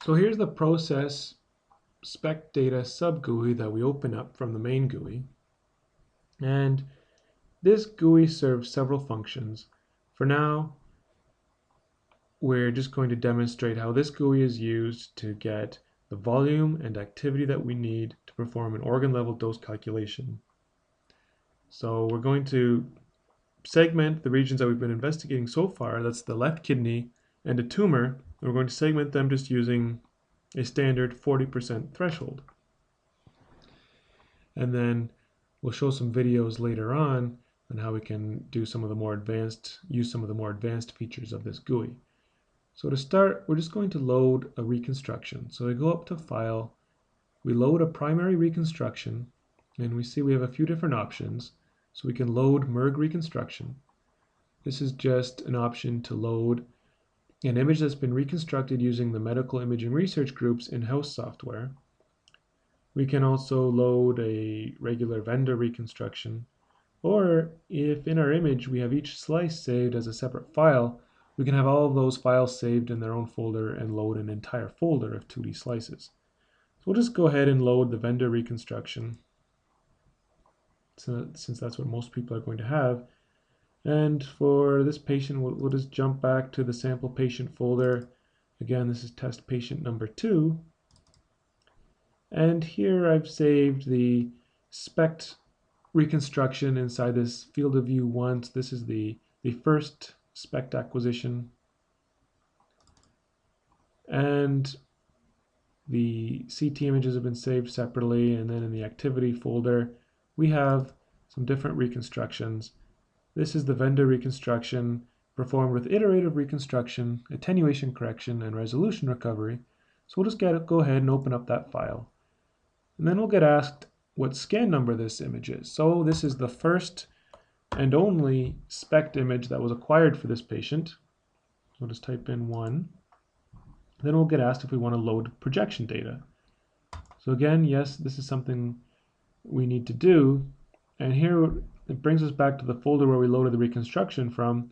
So here's the process SPECT data subGUI that we open up from the main GUI. And this GUI serves several functions. For now, we're just going to demonstrate how this GUI is used to get the volume and activity that we need to perform an organ level dose calculation. So we're going to segment the regions that we've been investigating so far. That's the left kidney and a tumor. And we're going to segment them just using a standard 40% threshold. And then we'll show some videos later on how we can do use some of the more advanced features of this GUI. So to start, we're just going to load a reconstruction. So we go up to File, we load a primary reconstruction, and we see we have a few different options. So we can load MERG reconstruction. This is just an option to load an image that's been reconstructed using the Medical Imaging Research Group's in-house software. We can also load a regular vendor reconstruction, or if in our image we have each slice saved as a separate file, we can have all of those files saved in their own folder and load an entire folder of 2D slices. So we'll just go ahead and load the vendor reconstruction, since that's what most people are going to have. And for this patient, we'll just jump back to the sample patient folder. Again, this is test patient number 2. And here I've saved the SPECT reconstruction inside this field of view 1. So this is the first SPECT acquisition. And the CT images have been saved separately. And then in the activity folder, we have some different reconstructions. This is the vendor reconstruction performed with iterative reconstruction, attenuation correction, and resolution recovery. So we'll just go ahead and open up that file. And then we'll get asked what scan number this image is. So this is the first and only SPECT image that was acquired for this patient. We'll just type in 1. Then we'll get asked if we want to load projection data. So again, yes, this is something we need to do. And here it brings us back to the folder where we loaded the reconstruction from.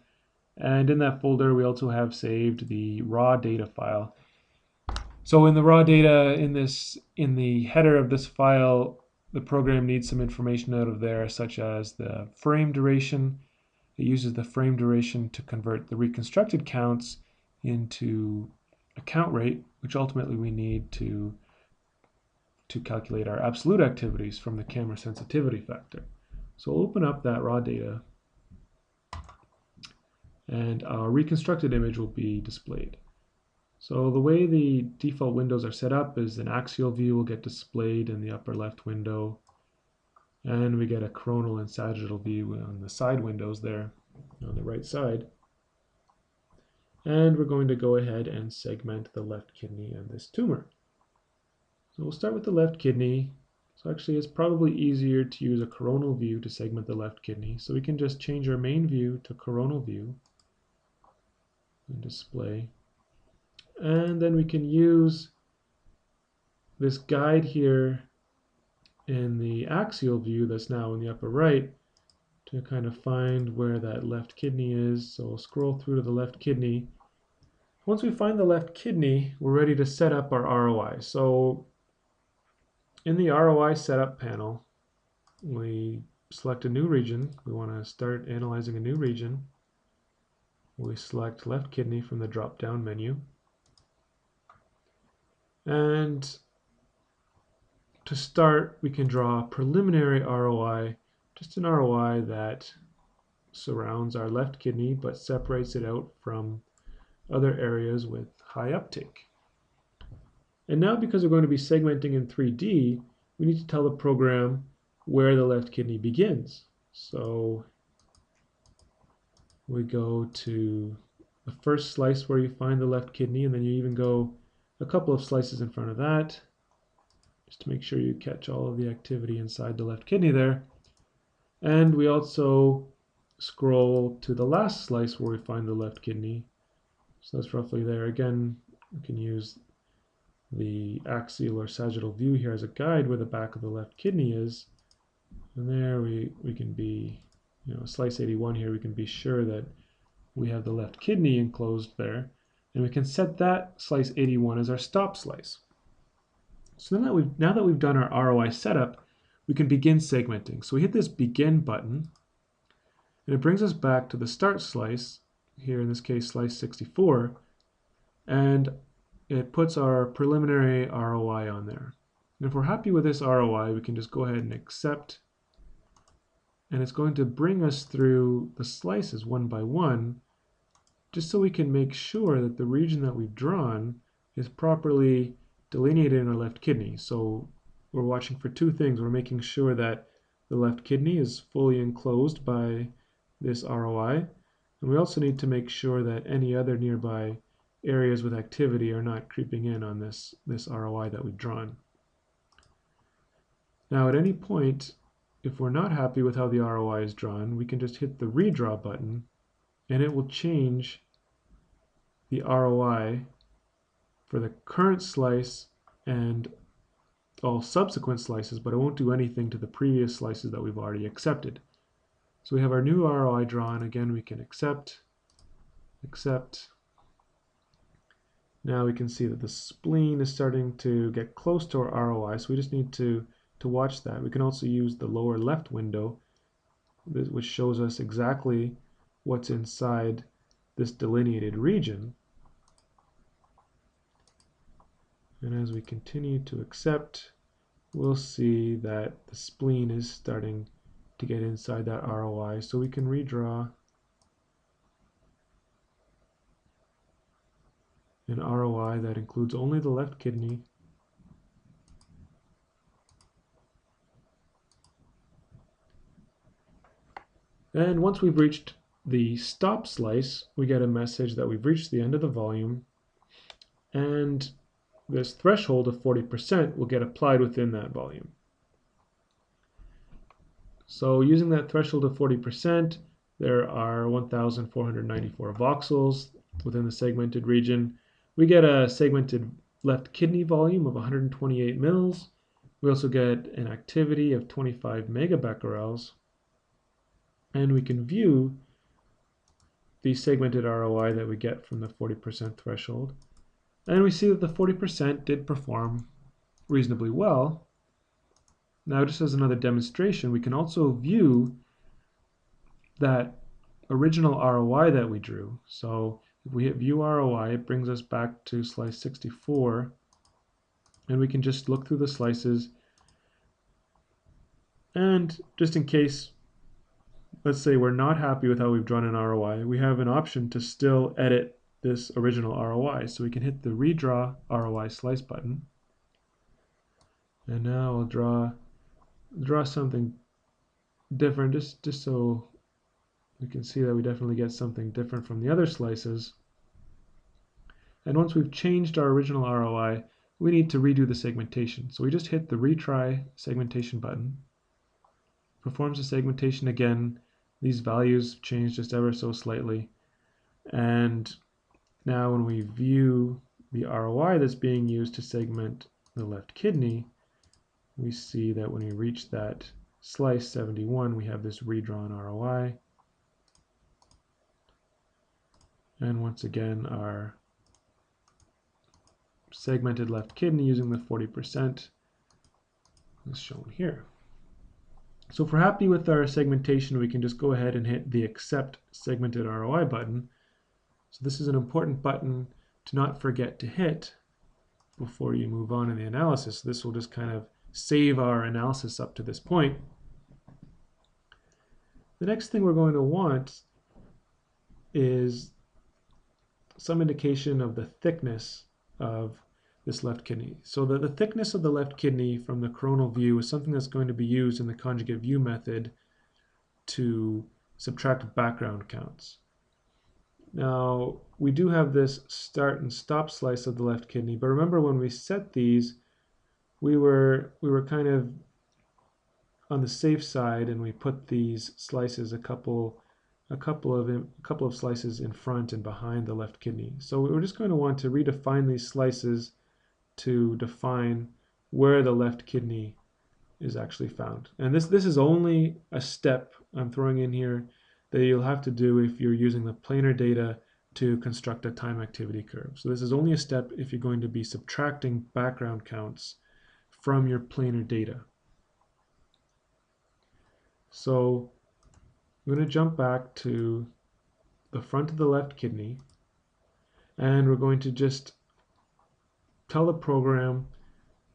And in that folder, we also have saved the raw data file. So in the raw data, in the header of this file, the program needs some information out of there, such as the frame duration. It uses the frame duration to convert the reconstructed counts into a count rate, which ultimately we need to calculate our absolute activities from the camera sensitivity factor. So we'll open up that raw data, and our reconstructed image will be displayed. So the way the default windows are set up is an axial view will get displayed in the upper left window, and we get a coronal and sagittal view on the side windows there on the right side. And we're going to go ahead and segment the left kidney and this tumor. So we'll start with the left kidney. So actually it's probably easier to use a coronal view to segment the left kidney. So we can just change our main view to coronal view and display. And then we can use this guide here in the axial view that's now in the upper right to kind of find where that left kidney is. So we'll scroll through to the left kidney. Once we find the left kidney, we're ready to set up our ROI. So in the ROI setup panel, we select a new region. We want to start analyzing a new region. We select left kidney from the drop-down menu. And to start, we can draw a preliminary ROI, just an ROI that surrounds our left kidney but separates it out from other areas with high uptake. And now, because we're going to be segmenting in 3D, we need to tell the program where the left kidney begins. So we go to the first slice where you find the left kidney, and then you even go a couple of slices in front of that, just to make sure you catch all of the activity inside the left kidney there. And we also scroll to the last slice where we find the left kidney. So that's roughly there. Again, we can use the axial or sagittal view here as a guide where the back of the left kidney is. And there we can be, slice 81 here, we can be sure that we have the left kidney enclosed there. And we can set that slice 81 as our stop slice. So now that we've done our ROI setup, we can begin segmenting. So we hit this begin button, and it brings us back to the start slice, here in this case slice 64, and it puts our preliminary ROI on there. And if we're happy with this ROI, we can just go ahead and accept, and it's going to bring us through the slices one by one, just so we can make sure that the region that we've drawn is properly delineated in our left kidney. So we're watching for two things. We're making sure that the left kidney is fully enclosed by this ROI, and we also need to make sure that any other nearby areas with activity are not creeping in on this ROI that we've drawn. Now at any point, if we're not happy with how the ROI is drawn, we can just hit the redraw button, and it will change the ROI for the current slice and all subsequent slices, but it won't do anything to the previous slices that we've already accepted. So we have our new ROI drawn. Again, we can accept. Now we can see that the spleen is starting to get close to our ROI, so we just need to watch that. We can also use the lower left window, which shows us exactly what's inside this delineated region. And as we continue to accept, we'll see that the spleen is starting to get inside that ROI, so we can redraw an ROI that includes only the left kidney. And once we've reached the stop slice, we get a message that we've reached the end of the volume, and this threshold of 40% will get applied within that volume. So using that threshold of 40%, there are 1,494 voxels within the segmented region. We get a segmented left kidney volume of 128 mils. We also get an activity of 25 megabecquerels. And we can view the segmented ROI that we get from the 40% threshold. And we see that the 40% did perform reasonably well. Now, just as another demonstration, we can also view that original ROI that we drew. So if we hit view ROI, it brings us back to slice 64, and we can just look through the slices. And just in case, let's say we're not happy with how we've drawn an ROI, we have an option to still edit this original ROI. So we can hit the redraw ROI slice button. And now I'll draw something different, just so we can see that we definitely get something different from the other slices. And once we've changed our original ROI, we need to redo the segmentation. So we just hit the retry segmentation button. Performs the segmentation again. These values change just ever so slightly. And now when we view the ROI that's being used to segment the left kidney, we see that when we reach that slice 71, we have this redrawn ROI. And once again, our segmented left kidney using the 40% is shown here. So if we're happy with our segmentation, we can just go ahead and hit the Accept Segmented ROI button. So this is an important button to not forget to hit before you move on in the analysis. This will just kind of save our analysis up to this point. The next thing we're going to want is some indication of the thickness of this left kidney. So the thickness of the left kidney from the coronal view is something that's going to be used in the conjugate view method to subtract background counts. Now, we do have this start and stop slice of the left kidney, but remember when we set these, we were kind of on the safe side, and we put these slices a couple of slices in front and behind the left kidney. So we're just going to want to redefine these slices to define where the left kidney is actually found. And this is only a step I'm throwing in here that you'll have to do if you're using the planar data to construct a time activity curve. So this is only a step if you're going to be subtracting background counts from your planar data. So I'm going to jump back to the front of the left kidney, and we're going to just tell the program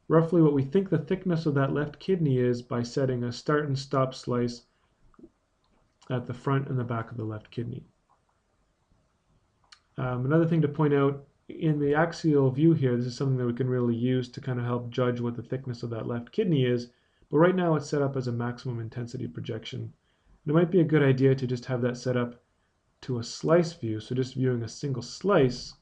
roughly what we think the thickness of that left kidney is by setting a start and stop slice at the front and the back of the left kidney. Another thing to point out, in the axial view here, this is something that we can really use to kind of help judge what the thickness of that left kidney is, but right now it's set up as a maximum intensity projection. It might be a good idea to just have that set up to a slice view, so just viewing a single slice.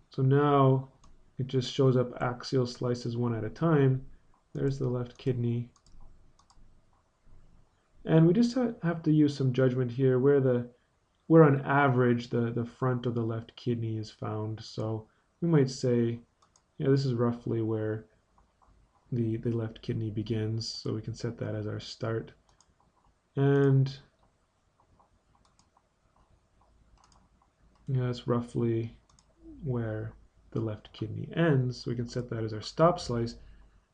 So now it just shows up axial slices one at a time. There's the left kidney. And we just have to use some judgment here where on average the front of the left kidney is found. So we might say, yeah, this is roughly where the left kidney begins. So we can set that as our start. And yeah, that's roughly where the left kidney ends. So we can set that as our stop slice.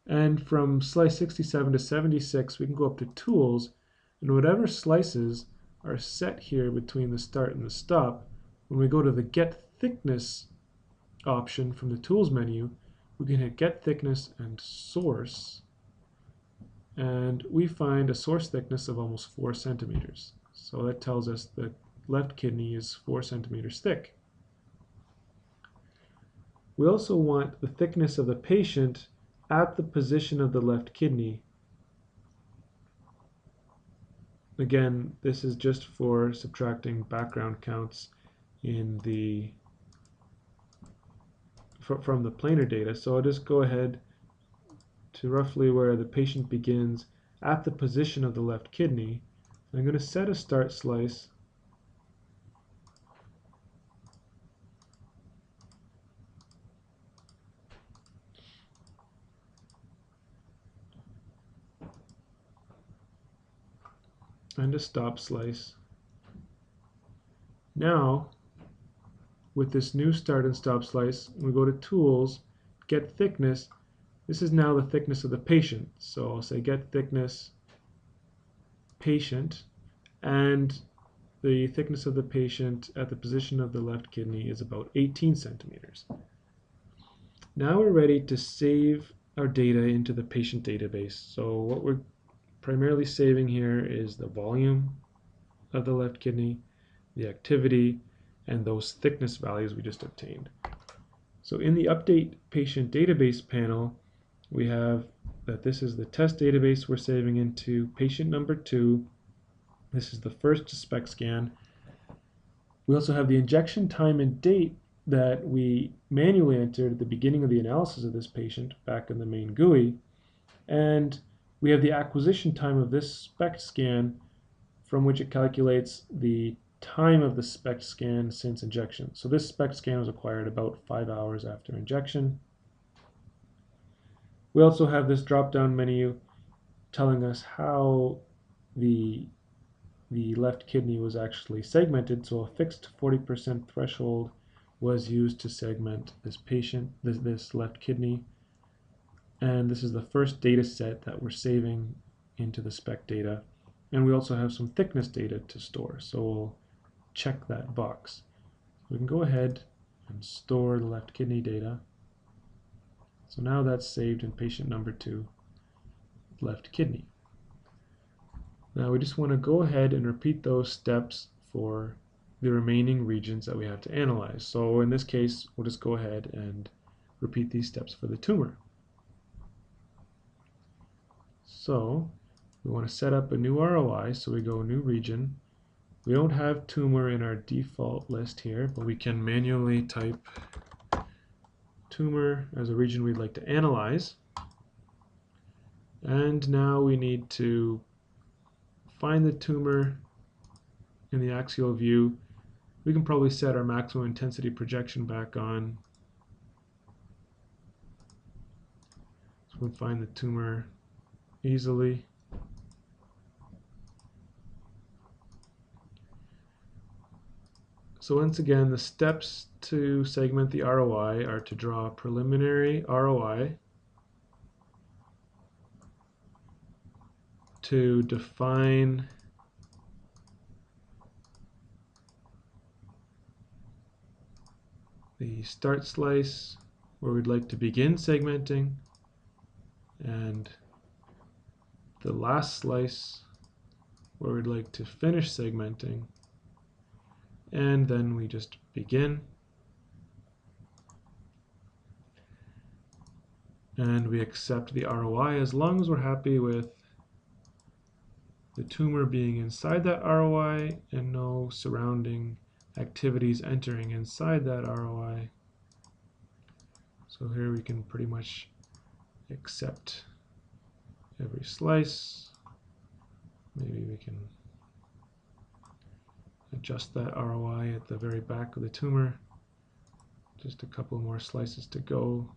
And from slice 67 to 76, we can go up to tools, and whatever slices are set here between the start and the stop, when we go to the get thickness option from the tools menu, we can hit get thickness and source, and we find a source thickness of almost 4 centimeters. So that tells us the left kidney is 4 centimeters thick. We also want the thickness of the patient at the position of the left kidney. Again, this is just for subtracting background counts in from the planar data. So I'll just go ahead to roughly where the patient begins at the position of the left kidney. I'm going to set a start slice. And a stop slice. Now, with this new start and stop slice, we go to Tools, Get Thickness. This is now the thickness of the patient. So I'll say Get Thickness, Patient, and the thickness of the patient at the position of the left kidney is about 18 centimeters. Now we're ready to save our data into the patient database. So what we're primarily saving here is the volume of the left kidney, the activity, and those thickness values we just obtained. So in the Update Patient Database panel, we have that this is the test database we're saving into patient number 2. This is the first SPECT scan. We also have the injection time and date that we manually entered at the beginning of the analysis of this patient back in the main GUI. And we have the acquisition time of this SPECT scan, from which it calculates the time of the SPECT scan since injection. So this SPECT scan was acquired about 5 hours after injection. We also have this drop-down menu telling us how the left kidney was actually segmented. So a fixed 40% threshold was used to segment this patient, this left kidney. And this is the first data set that we're saving into the SPECT data. And we also have some thickness data to store. So we'll check that box. We can go ahead and store the left kidney data. So now that's saved in patient number 2, left kidney. Now we just want to go ahead and repeat those steps for the remaining regions that we have to analyze. So in this case, we'll just go ahead and repeat these steps for the tumor. So we want to set up a new ROI, so we go New Region. We don't have tumor in our default list here, but we can manually type tumor as a region we'd like to analyze. And now we need to find the tumor in the axial view. We can probably set our maximum intensity projection back on. So we'll find the tumor easily. So once again, the steps to segment the ROI are to draw a preliminary ROI, to define the start slice where we'd like to begin segmenting, and the last slice where we'd like to finish segmenting, and then we just begin. And we accept the ROI as long as we're happy with the tumor being inside that ROI and no surrounding activities entering inside that ROI. So here we can pretty much accept every slice. Maybe we can adjust that ROI at the very back of the tumor. Just a couple more slices to go.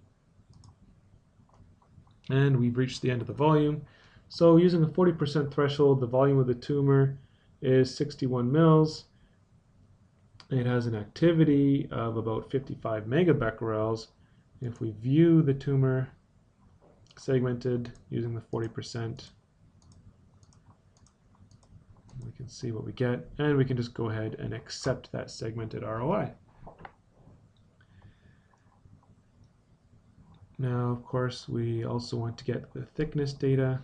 And we've reached the end of the volume. So using a 40% threshold, the volume of the tumor is 61 mils. It has an activity of about 55 megabecquerels. If we view the tumor segmented using the 40%, we can see what we get, and we can just go ahead and accept that segmented ROI. Now, of course, we also want to get the thickness data.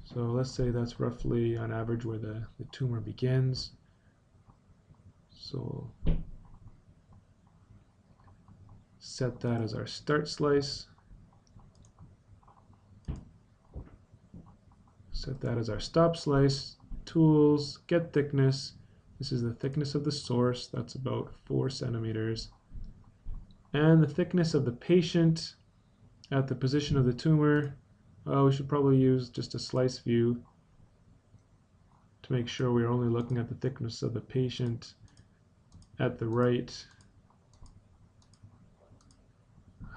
So let's say that's roughly on average where the tumor begins. So set that as our start slice. Set that as our stop slice. Tools, get thickness. This is the thickness of the source. That's about 4 centimeters. And the thickness of the patient at the position of the tumor. We should probably use just a slice view to make sure we're only looking at the thickness of the patient at the right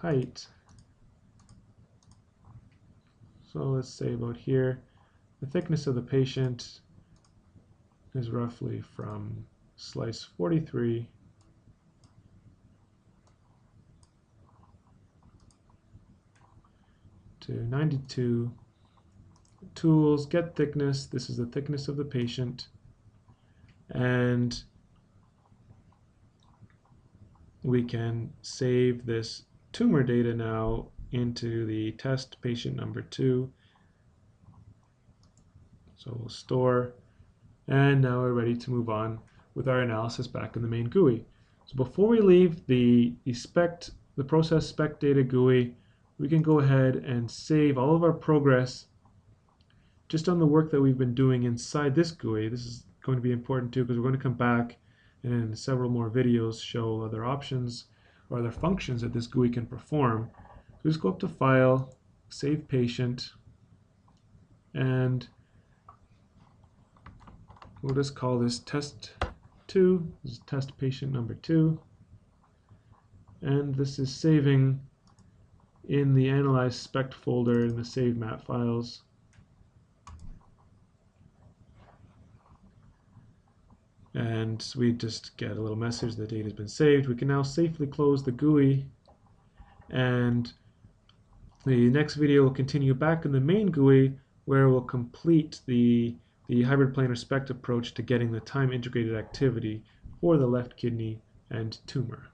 height. So let's say about here, the thickness of the patient is roughly from slice 43 to 92. Tools, get thickness. This is the thickness of the patient. And we can save this tumor data now into the test patient number 2. So we'll store. And now we're ready to move on with our analysis back in the main GUI. So before we leave the process SPECT data GUI, we can go ahead and save all of our progress just on the work that we've been doing inside this GUI. This is going to be important too, because we're going to come back and in several more videos show other options or other functions that this GUI can perform. So just go up to File, Save Patient, and we'll just call this Test 2. This is Test Patient number 2. And this is saving in the Analyze SPECT folder in the Save Map files. And we just get a little message the data has been saved. We can now safely close the GUI, and the next video will continue back in the main GUI where we'll complete the hybrid planar SPECT approach to getting the time integrated activity for the left kidney and tumor.